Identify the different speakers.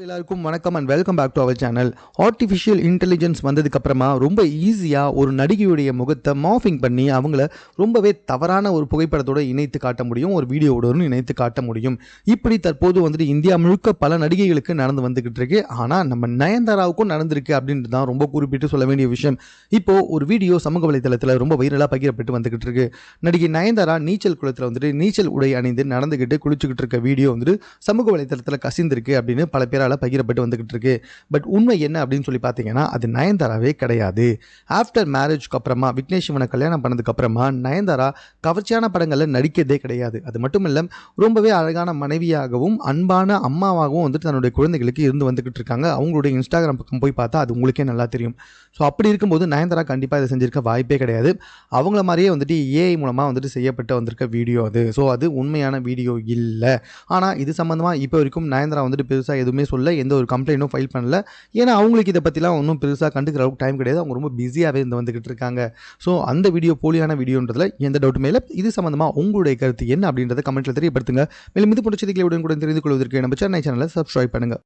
Speaker 1: எல்லாருக்கும் வணக்கம் and welcome back to our channel. Artificial intelligence வந்ததுக்கு அப்புறமா ரொம்ப ஈஸியாக ஒரு நடிகையுடைய முகத்தை மார்ஃபிங் பண்ணி அவங்கள ரொம்பவே தவறான ஒரு புகைப்படத்தோடு இணைத்து காட்ட முடியும், ஒரு வீடியோவோடு இணைத்து காட்ட முடியும். இப்படி தற்போது வந்துட்டு இந்தியா முழுக்க பல நடிகைகளுக்கு நடந்து வந்துகிட்டு இருக்கு. ஆனால் நம்ம நயன்தாராவுக்கும் நடந்திருக்கு அப்படின்றது தான் ரொம்ப குறிப்பிட்டு சொல்ல வேண்டிய விஷயம். இப்போது ஒரு வீடியோ சமூக வலைதளத்தில் ரொம்ப வைரலாக பகிரப்பட்டு வந்துகிட்டு இருக்கு. நடிகை நயன்தாரா நீச்சல் குளத்தில் வந்துட்டு நீச்சல் உடை அணிந்து நடந்துக்கிட்டு குளிச்சுக்கிட்டு இருக்க வீடியோ வந்துட்டு சமூக வலைதளத்தில் கசிந்திருக்கு அப்படின்னு பல பேரால் பகிரப்பட்டு வந்துகிட்டு இருக்கு. பட் உண்மை என்ன அப்படின்னு சொல்லி பார்த்தீங்கன்னா அது நயன்தாராவே கிடையாது. ஆஃப்டர் மேரேஜ்க்கு அப்புறமா விக்னேஷ் சிவனை கல்யாணம் பண்ணதுக்கு அப்புறமா நயன்தாரா கவர்ச்சியான படங்களில் நடிக்கிறதே கிடையாது. அது மட்டும் இல்லை, ரொம்பவே அழகான மனைவியாகவும் அன்பான அம்மாவாகவும் வந்துட்டு தன்னுடைய குழந்தைகளுக்கு இருந்து வந்துகிட்டு இருக்காங்க. அவங்களுடைய இன்ஸ்டாகிராம் பக்கம் போய் பார்த்தா அது உங்களுக்கே நல்லா தெரியும். ஸோ அப்படி இருக்கும்போது நயன்தாரா கண்டிப்பாக இதை செஞ்சிருக்க வாய்ப்பே கிடையாது. அவங்கள மாதிரியே வந்துட்டு ஏஐ மூலமாக வந்துட்டு செய்யப்பட்டு வந்திருக்க வீடியோ அது. ஸோ அது உண்மையான வீடியோ இல்லை. ஆனால் இது சம்மந்தமாக இப்போ வரைக்கும் நயன்தாரா வந்துட்டு பெருசாக எதுவுமே சொல்ல, எந்த ஒரு கம்ப்ளைண்ட்டும் ஃபைல் பண்ணல. ஏன்னா அவங்களுக்கு இதை பற்றிலாம் ஒன்றும் பெருசாக கண்டுக்கிற அளவுக்கு டைம் கிடையாது. அவங்க ரொம்ப பிஸியாகவே இருந்து வந்துக்கிட்டு இருக்காங்க. ஸோ அந்த வீடியோ போலியான வீடியோன்றதுல எந்த டவுட்டுமே இல்லை. இது சம்மந்தமாக உங்களுடைய கருத்து என்ன அப்படின்றத கமெண்ட்டில் தெரியப்படுத்துங்க. மேலும் இது போன்ற செய்திகளை உடனுக்குடன் தெரிந்து கொள்வதற்கு நம்ம சென்னை சேனலை சப்ஸ்கிரைப் பண்ணுங்கள்.